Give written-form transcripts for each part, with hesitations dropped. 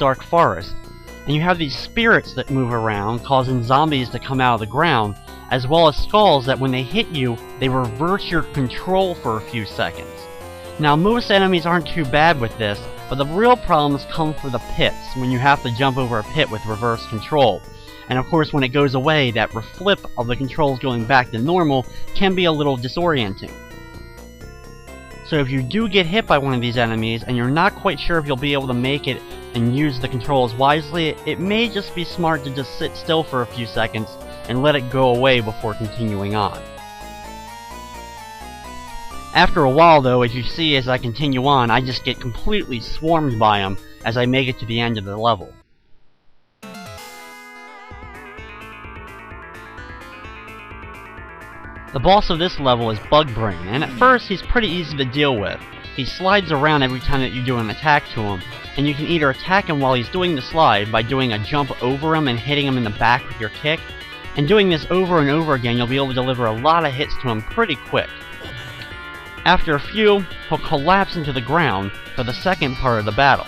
dark forest. And you have these spirits that move around, causing zombies to come out of the ground, as well as skulls that when they hit you, they reverse your control for a few seconds. Now most enemies aren't too bad with this, but the real problems come for the pits, when you have to jump over a pit with reverse control. And of course when it goes away, that flip of the controls going back to normal can be a little disorienting. So if you do get hit by one of these enemies, and you're not quite sure if you'll be able to make it and use the controls wisely, it may just be smart to just sit still for a few seconds and let it go away before continuing on. After a while though, as you see as I continue on, I just get completely swarmed by them as I make it to the end of the level. The boss of this level is Bug Brain, and at first he's pretty easy to deal with. He slides around every time that you do an attack to him, and you can either attack him while he's doing the slide by doing a jump over him and hitting him in the back with your kick, and doing this over and over again you'll be able to deliver a lot of hits to him pretty quick. After a few, he'll collapse into the ground for the second part of the battle.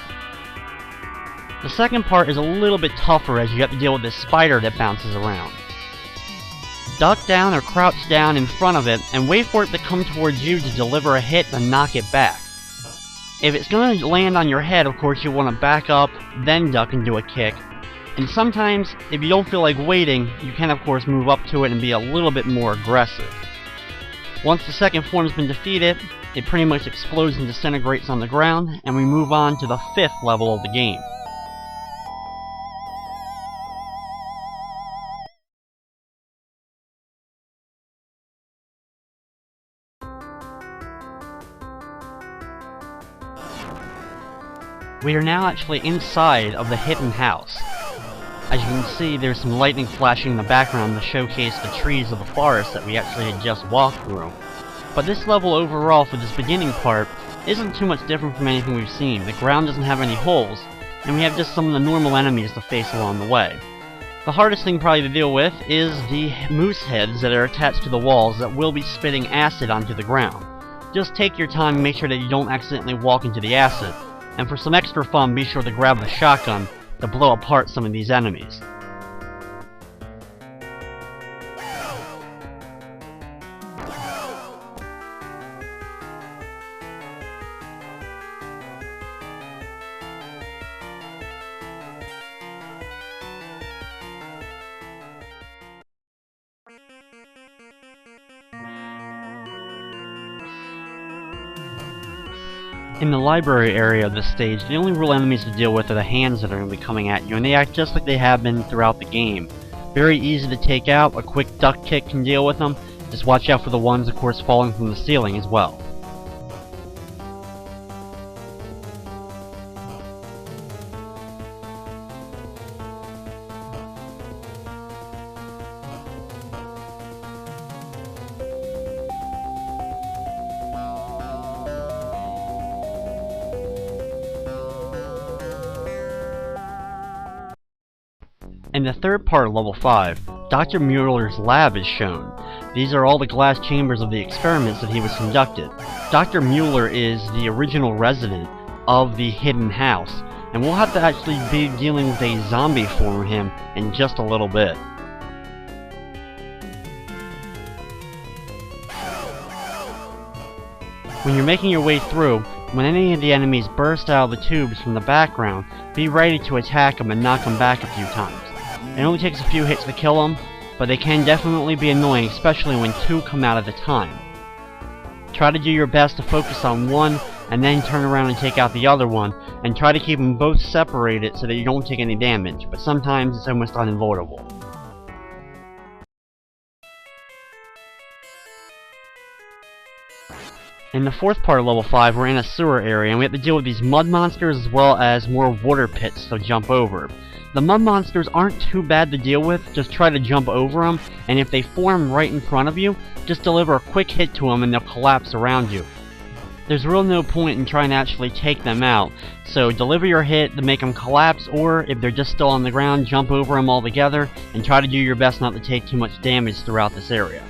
The second part is a little bit tougher as you have to deal with this spider that bounces around. Duck down or crouch down in front of it and wait for it to come towards you to deliver a hit and knock it back. If it's going to land on your head, of course you want to back up, then duck and do a kick. And sometimes, if you don't feel like waiting, you can of course move up to it and be a little bit more aggressive. Once the second form's been defeated, it pretty much explodes and disintegrates on the ground, and we move on to the 5th level of the game. We are now actually inside of the hidden house. As you can see, there's some lightning flashing in the background to showcase the trees of the forest that we actually had just walked through. But this level overall for this beginning part isn't too much different from anything we've seen. The ground doesn't have any holes, and we have just some of the normal enemies to face along the way. The hardest thing probably to deal with is the moose heads that are attached to the walls that will be spitting acid onto the ground. Just take your time and make sure that you don't accidentally walk into the acid. And for some extra fun, be sure to grab a shotgun to blow apart some of these enemies. In the library area of this stage, the only real enemies to deal with are the hands that are going to be coming at you, and they act just like they have been throughout the game. Very easy to take out, a quick duck kick can deal with them, just watch out for the ones of course falling from the ceiling as well. In the third part of level 5, Dr. Mueller's lab is shown. These are all the glass chambers of the experiments that he was conducted. Dr. Mueller is the original resident of the hidden house, and we'll have to actually be dealing with a zombie for him in just a little bit. When you're making your way through, when any of the enemies burst out of the tubes from the background, be ready to attack them and knock them back a few times. It only takes a few hits to kill them, but they can definitely be annoying, especially when two come out at a time. Try to do your best to focus on one, and then turn around and take out the other one, and try to keep them both separated so that you don't take any damage, but sometimes it's almost unavoidable. In the fourth part of level 5, we're in a sewer area, and we have to deal with these mud monsters as well as more water pits to jump over. The mud monsters aren't too bad to deal with, just try to jump over them, and if they form right in front of you, just deliver a quick hit to them and they'll collapse around you. There's really no point in trying to actually take them out, so deliver your hit to make them collapse, or if they're just still on the ground, jump over them altogether, and try to do your best not to take too much damage throughout this area.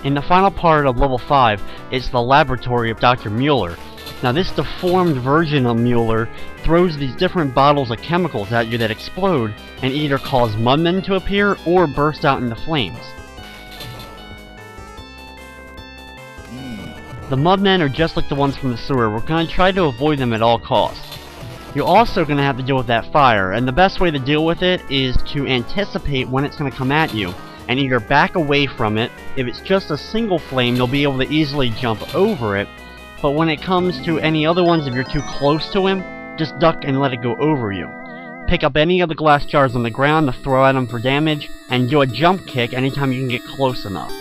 In the final part of level 5, it's the laboratory of Dr. Mueller. Now this deformed version of Mueller throws these different bottles of chemicals at you that explode and either cause mudmen to appear or burst out into flames. The mudmen are just like the ones from the sewer. We're going to try to avoid them at all costs. You're also going to have to deal with that fire, and the best way to deal with it is to anticipate when it's going to come at you, and either back away from it. If it's just a single flame, you'll be able to easily jump over it, but when it comes to any other ones, if you're too close to him, just duck and let it go over you. Pick up any of the glass jars on the ground to throw at him for damage, and do a jump kick anytime you can get close enough.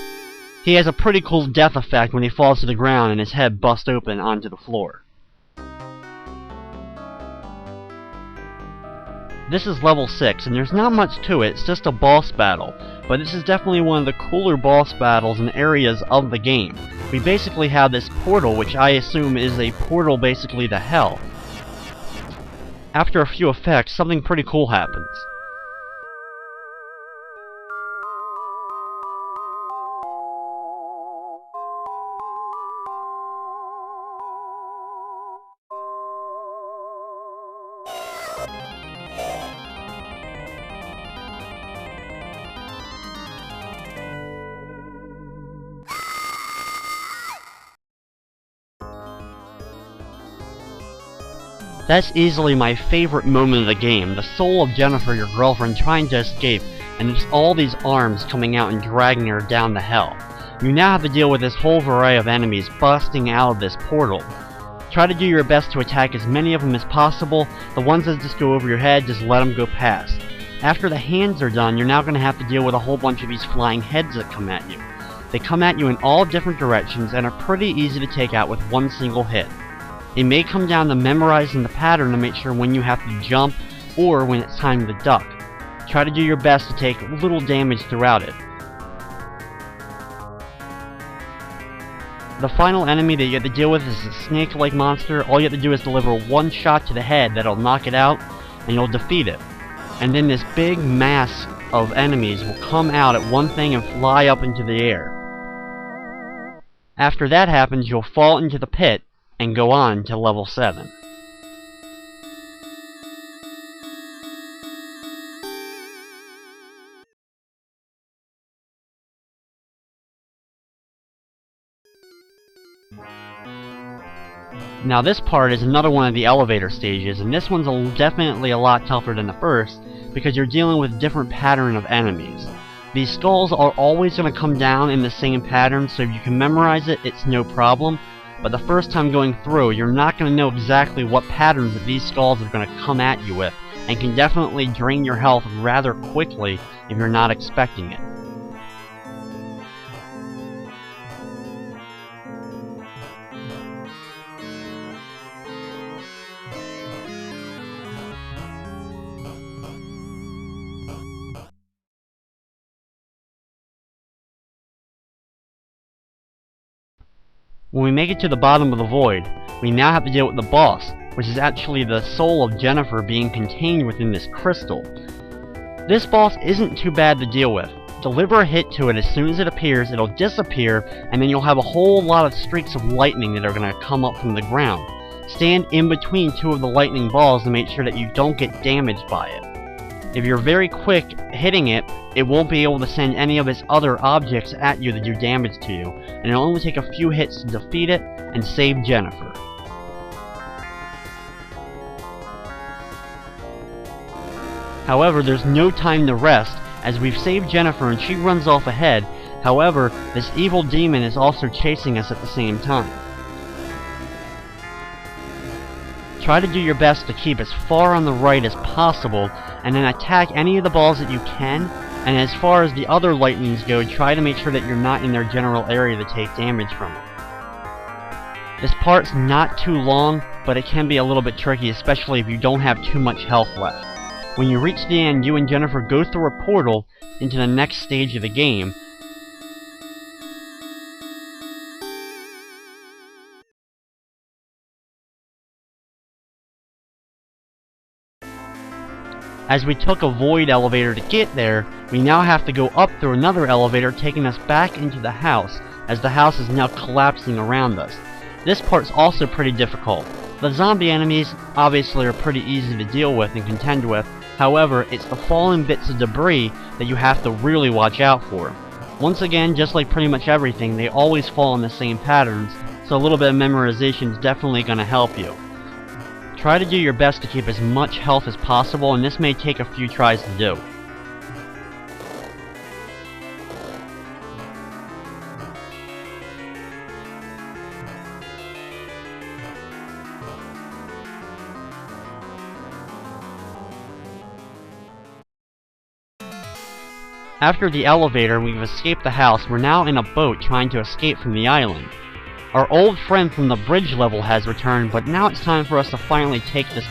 He has a pretty cool death effect when he falls to the ground and his head busts open onto the floor. This is level 6, and there's not much to it, it's just a boss battle, but this is definitely one of the cooler boss battles and areas of the game. We basically have this portal, which I assume is a portal basically to hell. After a few effects, something pretty cool happens. That's easily my favorite moment of the game, the soul of Jennifer, your girlfriend, trying to escape, and there's all these arms coming out and dragging her down to hell. You now have to deal with this whole variety of enemies busting out of this portal. Try to do your best to attack as many of them as possible. The ones that just go over your head, just let them go past. After the hands are done, you're now going to have to deal with a whole bunch of these flying heads that come at you. They come at you in all different directions and are pretty easy to take out with one single hit. It may come down to memorizing the pattern to make sure when you have to jump or when it's time to duck. Try to do your best to take little damage throughout it. The final enemy that you have to deal with is a snake-like monster. All you have to do is deliver one shot to the head that'll knock it out, and you'll defeat it. And then this big mass of enemies will come out at one thing and fly up into the air. After that happens, you'll fall into the pit and go on to level 7. Now this part is another one of the elevator stages, and this one's definitely a lot tougher than the first, because you're dealing with a different pattern of enemies. These skulls are always going to come down in the same pattern, so if you can memorize it, it's no problem. But the first time going through, you're not going to know exactly what patterns that these skulls are going to come at you with, and can definitely drain your health rather quickly if you're not expecting it. When we make it to the bottom of the void, we now have to deal with the boss, which is actually the soul of Jennifer being contained within this crystal. This boss isn't too bad to deal with. Deliver a hit to it as soon as it appears, it'll disappear, and then you'll have a whole lot of streaks of lightning that are going to come up from the ground. Stand in between two of the lightning balls to make sure that you don't get damaged by it. If you're very quick hitting it, it won't be able to send any of its other objects at you to do damage to you, and it'll only take a few hits to defeat it and save Jennifer. However, there's no time to rest, as we've saved Jennifer and she runs off ahead. However, this evil demon is also chasing us at the same time. Try to do your best to keep as far on the right as possible, and then attack any of the balls that you can, and as far as the other lightnings go, try to make sure that you're not in their general area to take damage from it. This part's not too long, but it can be a little bit tricky, especially if you don't have too much health left. When you reach the end, you and Jennifer go through a portal into the next stage of the game. As we took a void elevator to get there, we now have to go up through another elevator taking us back into the house, as the house is now collapsing around us. This part's also pretty difficult. The zombie enemies obviously are pretty easy to deal with and contend with, however, it's the fallen bits of debris that you have to really watch out for. Once again, just like pretty much everything, they always fall in the same patterns, so a little bit of memorization is definitely going to help you. Try to do your best to keep as much health as possible, and this may take a few tries to do. After the elevator, we've escaped the house. We're now in a boat trying to escape from the island. Our old friend from the bridge level has returned, but now it's time for us to finally take this